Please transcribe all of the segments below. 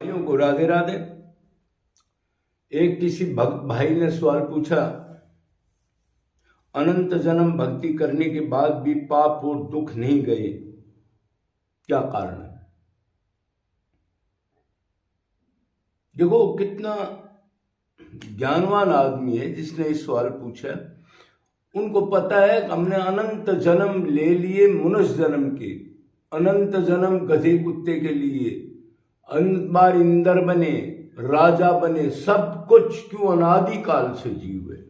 भाइयों को राधे राधे। एक किसी भक्त भाई ने सवाल पूछा, अनंत जन्म भक्ति करने के बाद भी पाप और दुख नहीं गए, क्या कारण है? देखो कितना ज्ञानवान आदमी है जिसने इस सवाल पूछा। उनको पता है कि हमने अनंत जन्म ले लिए मनुष्य जन्म के, अनंत जन्म गधे कुत्ते के लिए, अनंत बार इंद्र बने, राजा बने, सब कुछ क्यों अनादिकाल से जीव है।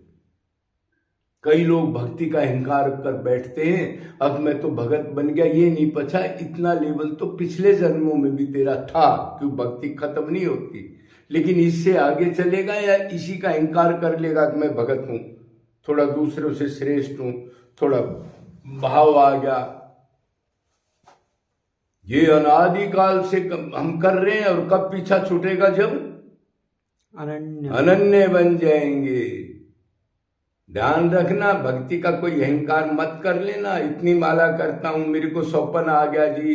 कई लोग भक्ति का अहंकार कर बैठते हैं, अब मैं तो भगत बन गया, ये नहीं पता इतना लेवल तो पिछले जन्मों में भी तेरा था, क्यों भक्ति खत्म नहीं होती। लेकिन इससे आगे चलेगा या इसी का अहंकार कर लेगा कि मैं भगत हूं, थोड़ा दूसरों से श्रेष्ठ हूं, थोड़ा भाव आ गया। ये अनादिकाल से हम कर रहे हैं और कब पीछा छूटेगा? जब अनन्य बन जाएंगे। ध्यान रखना, भक्ति का कोई अहंकार मत कर लेना। इतनी माला करता हूं, मेरे को सौपन आ गया जी,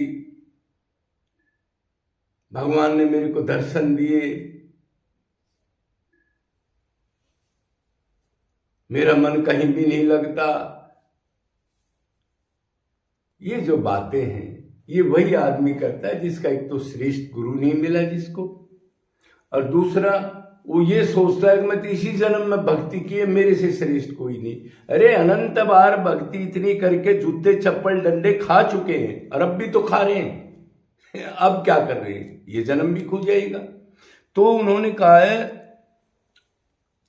भगवान ने मेरे को दर्शन दिए, मेरा मन कहीं भी नहीं लगता। ये जो बातें हैं ये वही आदमी करता है जिसका एक तो श्रेष्ठ गुरु नहीं मिला जिसको, और दूसरा वो ये सोचता है कि मैं तो इसी जन्म में भक्ति की है, मेरे से श्रेष्ठ कोई नहीं। अरे अनंत बार भक्ति इतनी करके जूते चप्पल डंडे खा चुके हैं और अब भी तो खा रहे हैं। अब क्या कर रहे हैं? ये जन्म भी खो जाएगा। तो उन्होंने कहा है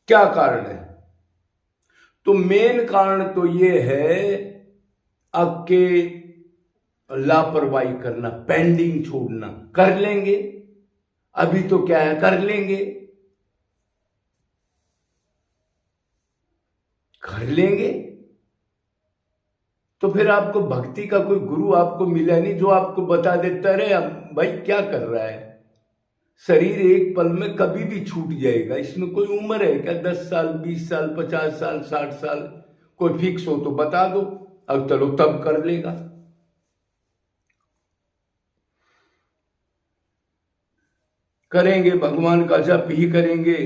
क्या कारण है? तो मेन कारण तो ये है आपके लापरवाही करना, पेंडिंग छोड़ना। कर लेंगे, अभी तो क्या है, कर लेंगे, कर लेंगे। तो फिर आपको भक्ति का कोई गुरु आपको मिला नहीं जो आपको बता देता रहे भाई क्या कर रहा है। शरीर एक पल में कभी भी छूट जाएगा, इसमें कोई उम्र है क्या? 10 साल, 20 साल, 50 साल, 60 साल, कोई फिक्स हो तो बता दो, अब चलो तब कर लेगा। करेंगे, भगवान का जप ही करेंगे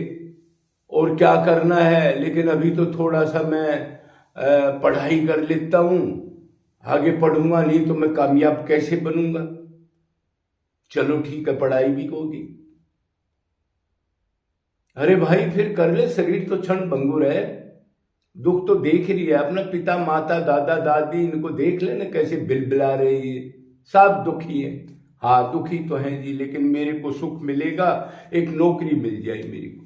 और क्या करना है। लेकिन अभी तो थोड़ा सा मैं पढ़ाई कर लेता हूं, आगे पढ़ूंगा नहीं तो मैं कामयाब कैसे बनूंगा। चलो ठीक है, पढ़ाई भी होगी। अरे भाई फिर कर ले, शरीर तो क्षण भंगुर है, दुख तो देख रही है, अपना पिता माता दादा दादी इनको देख लेना कैसे बिलबिला रही है, सब दुखी है। हाँ दुखी तो है जी, लेकिन मेरे को सुख मिलेगा, एक नौकरी मिल जाए मेरे को,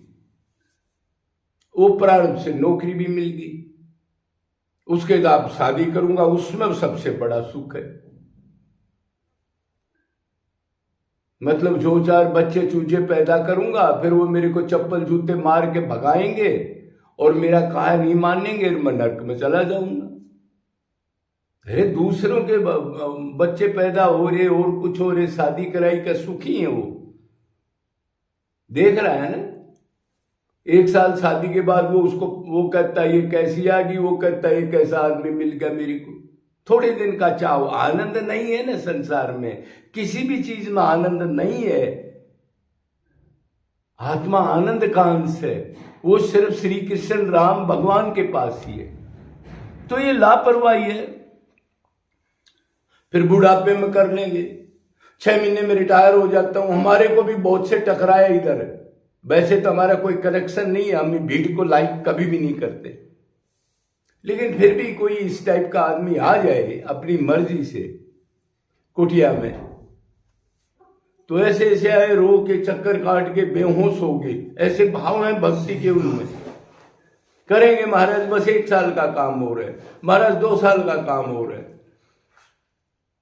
वो प्रारंभ से नौकरी भी मिल गई, उसके बाद शादी करूंगा, उसमें सबसे बड़ा सुख है। मतलब जो 4 बच्चे चूजे पैदा करूंगा, फिर वो मेरे को चप्पल जूते मार के भगाएंगे और मेरा कहा नहीं मानेंगे, मैं नर्क में चला जाऊंगा। अरे दूसरों के बच्चे पैदा हो रहे और कुछ हो रहे, शादी कराई का सुखी है वो, देख रहा है ना। 1 साल शादी के बाद वो कहता है ये कैसी आ गई, वो कहता है ये कैसा आदमी मिल गया मेरे को। थोड़े दिन का चाव, आनंद नहीं है ना संसार में, किसी भी चीज में आनंद नहीं है। आत्मा आनंद का अंश है, वो सिर्फ श्री कृष्ण राम भगवान के पास ही है। तो ये लापरवाही है। फिर बुढ़ापे में कर लेंगे, 6 महीने में रिटायर हो जाता हूं। हमारे को भी बहुत से टकराया इधर, वैसे तो हमारा कोई कनेक्शन नहीं है, हम भीड़ को लाइक कभी भी नहीं करते, लेकिन फिर भी कोई इस टाइप का आदमी आ जाए अपनी मर्जी से कुटिया में, तो ऐसे ऐसे आए, रो के चक्कर काट के बेहोश हो गए, ऐसे भाव हैं भक्ति के उनमें। करेंगे महाराज बस 1 साल का काम हो रहा है, महाराज 2 साल का काम हो रहा है,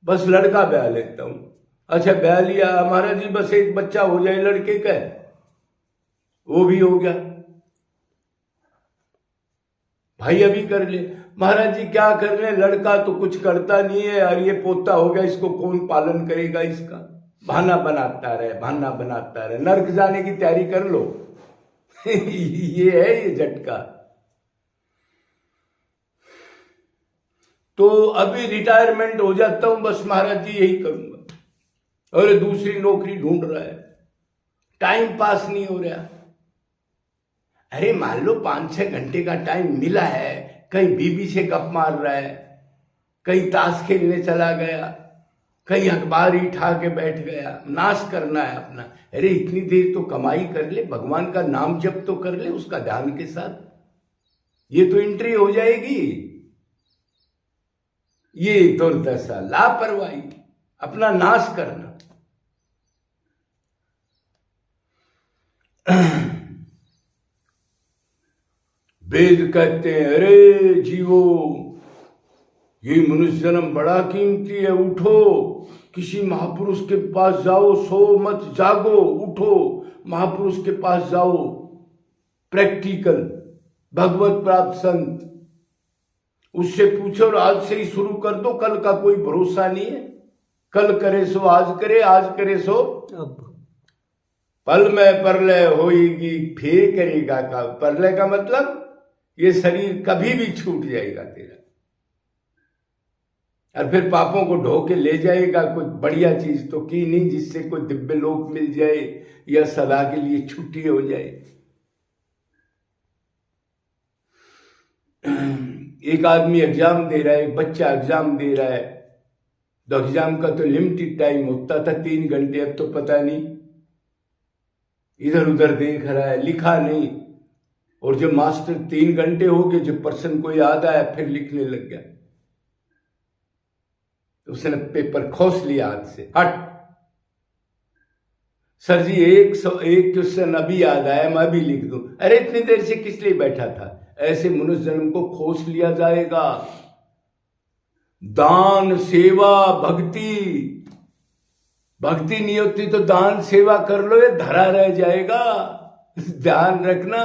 बस लड़का ब्याह लेता हूं। अच्छा ब्याह लिया महाराज जी, बस 1 बच्चा हो जाए लड़के का, वो भी हो गया। भाई अभी कर ले, महाराज जी क्या कर ले, लड़का तो कुछ करता नहीं है यार, ये पोता हो गया, इसको कौन पालन करेगा, इसका बहाना बनाता रहे, बहाना बनाता रहे, नर्क जाने की तैयारी कर लो। ये है ये झटका। तो अभी रिटायरमेंट हो जाता हूं, बस महाराज जी यही करूंगा, और दूसरी नौकरी ढूंढ रहा है, टाइम पास नहीं हो रहा। अरे मान लो 5-6 घंटे का टाइम मिला है, कहीं बीबी से गप मार रहा है, कहीं ताश खेलने चला गया, कहीं अखबार ही उठा के बैठ गया, नाश करना है अपना। अरे इतनी देर तो कमाई कर ले, भगवान का नाम जप तो कर ले उसका ध्यान के साथ, ये तो एंट्री हो जाएगी। ये दुर्दशा, लापरवाही, अपना नाश करना। वेद कहते हैं अरे जीवो, ये मनुष्य जन्म बड़ा कीमती है, उठो, किसी महापुरुष के पास जाओ, सो मत जागो, उठो, महापुरुष के पास जाओ, प्रैक्टिकल भगवत प्राप्त संत, उससे पूछो और आज से ही शुरू कर दो। कल का कोई भरोसा नहीं है, कल करे सो आज करे, आज करे सो अब। पल में परलय होएगी, फिर करेगा का। परलय का मतलब ये शरीर कभी भी छूट जाएगा तेरा, और फिर पापों को ढो के ले जाएगा। कोई बढ़िया चीज तो की नहीं जिससे कोई दिव्य लोक मिल जाए या सदा के लिए छुट्टी हो जाए। एक आदमी एग्जाम दे रहा है, एक बच्चा एग्जाम दे रहा है, तो एग्जाम का तो लिमिटेड टाइम होता था 3 घंटे, अब तो पता नहीं, इधर उधर देख रहा है, लिखा नहीं। और जब मास्टर 3 घंटे हो गए, जब पर्सन को याद आया फिर लिखने लग गया, तो उसने पेपर खोस लिया हाथ से, हट सर जी 101 क्वेश्चन अभी याद आया, मैं भी लिख दूं। अरे इतनी देर से किस लिए बैठा था? ऐसे मनुष्य जन्म को खोस लिया जाएगा। दान सेवा भक्ति, भक्ति नहीं होती तो दान सेवा कर लो, ये धरा रह जाएगा, ध्यान रखना।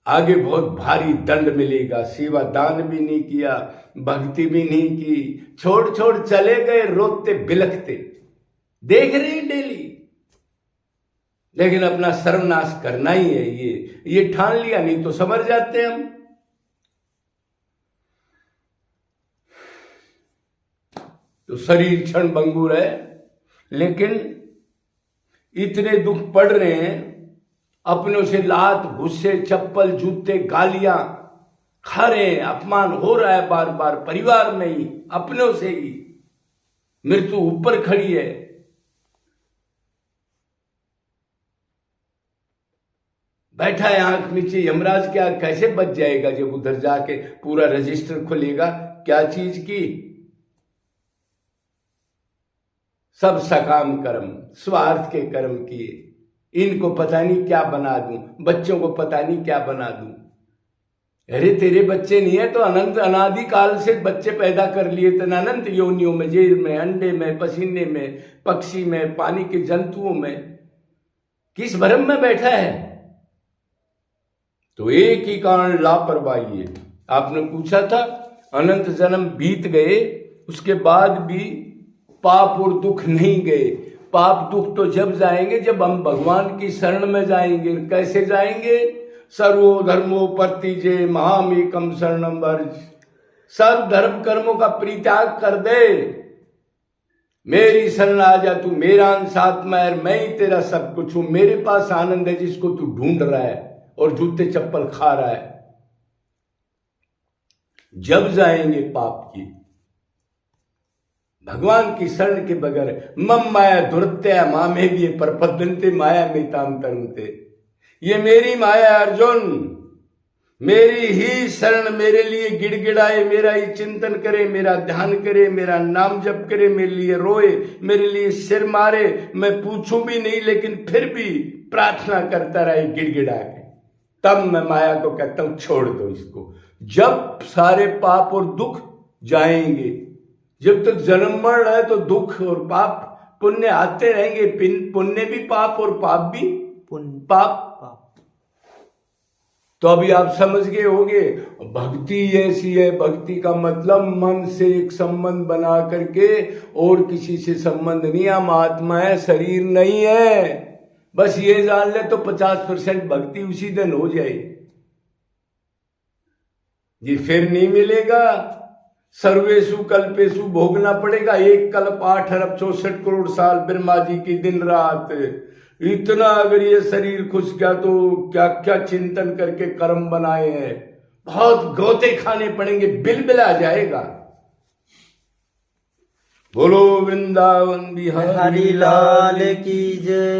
आगे बहुत भारी दंड मिलेगा। सेवा दान भी नहीं किया, भक्ति भी नहीं की, छोड़ छोड़ चले गए, रोते बिलखते, देख रहे डेली। लेकिन अपना सर्वनाश करना ही है, ये ठान लिया, नहीं तो समझ जाते हम। तो शरीर क्षण भंगुर है, लेकिन इतने दुख पड़ रहे हैं, अपनों से लात गुस्से चप्पल जूते गालियां खा रहे हैं, अपमान हो रहा है बार बार, परिवार में ही, अपनों से ही। मृत्यु ऊपर खड़ी है। बैठा है आंख नीचे, यमराज क्या कैसे बच जाएगा जब उधर जाके पूरा रजिस्टर खुलेगा, क्या चीज की? सब सकाम कर्म, स्वार्थ के कर्म किए। इनको पता नहीं क्या बना दूं, बच्चों को पता नहीं क्या बना दूं। अरे तेरे बच्चे नहीं है तो अनंत अनादि काल से बच्चे पैदा कर लिए थे, अनंत योनियों में, जेल में, अंडे में, पसीने में, पक्षी में, पानी के जंतुओं में, किस भ्रम में बैठा है? तो एक ही कारण लापरवाही है। आपने पूछा था अनंत जन्म बीत गए, उसके बाद भी पाप और दुख नहीं गए। पाप दुख तो जब जाएंगे जब हम भगवान की शरण में जाएंगे। कैसे जाएंगे? सर्वो धर्मो परित्यज्य मामेकम शरणम व्रज। सर्व धर्म कर्मों का परित्याग कर दे, मेरी शरण आ जा, तू मेरा अंश आत्मा है, मैं ही तेरा सब कुछ हूं। मेरे पास आनंद है जिसको तू ढूंढ रहा है और जूते चप्पल खा रहा है। जब जाएंगे पाप की, भगवान की शरण के बगैर, मम माया दुरत्या मामे भी परपद्यन्ते माया में ताम तरुते। ये मेरी माया अर्जुन, मेरी ही शरण मेरे लिए गिड़गिड़ाए, मेरा ही चिंतन करे, मेरा ध्यान करे, मेरा नाम जप करे, मेरे लिए रोए, मेरे लिए सिर मारे, मैं पूछूं भी नहीं लेकिन फिर भी प्रार्थना करता रहे गिड़गिड़ा के, तब मैं माया को कहता हूं छोड़ दो इसको। जब सारे पाप और दुख जाएंगे, जब तक जन्म मरण है तो दुख और पाप पुण्य आते रहेंगे। पुण्य भी पाप और पाप भी पाप। तो अभी आप समझ गए होंगे भक्ति ऐसी है। भक्ति का मतलब मन से एक संबंध बना करके, और किसी से संबंध नहीं। हम आत्मा है, शरीर नहीं है। बस ये जान ले तो 50% भक्ति उसी दिन हो जाए। ये फिर नहीं मिलेगा। सर्वेशु कल्पेशु भोगना पड़ेगा। एक कल्प 8 अरब 64 करोड़ साल ब्रह्मा जी की दिन रात। इतना अगर ये शरीर खुश गया तो क्या क्या चिंतन करके कर्म बनाए हैं, बहुत गोते खाने पड़ेंगे, बिल आ जाएगा। बोलो वृंदावन बिहारी हरि लाल की जय।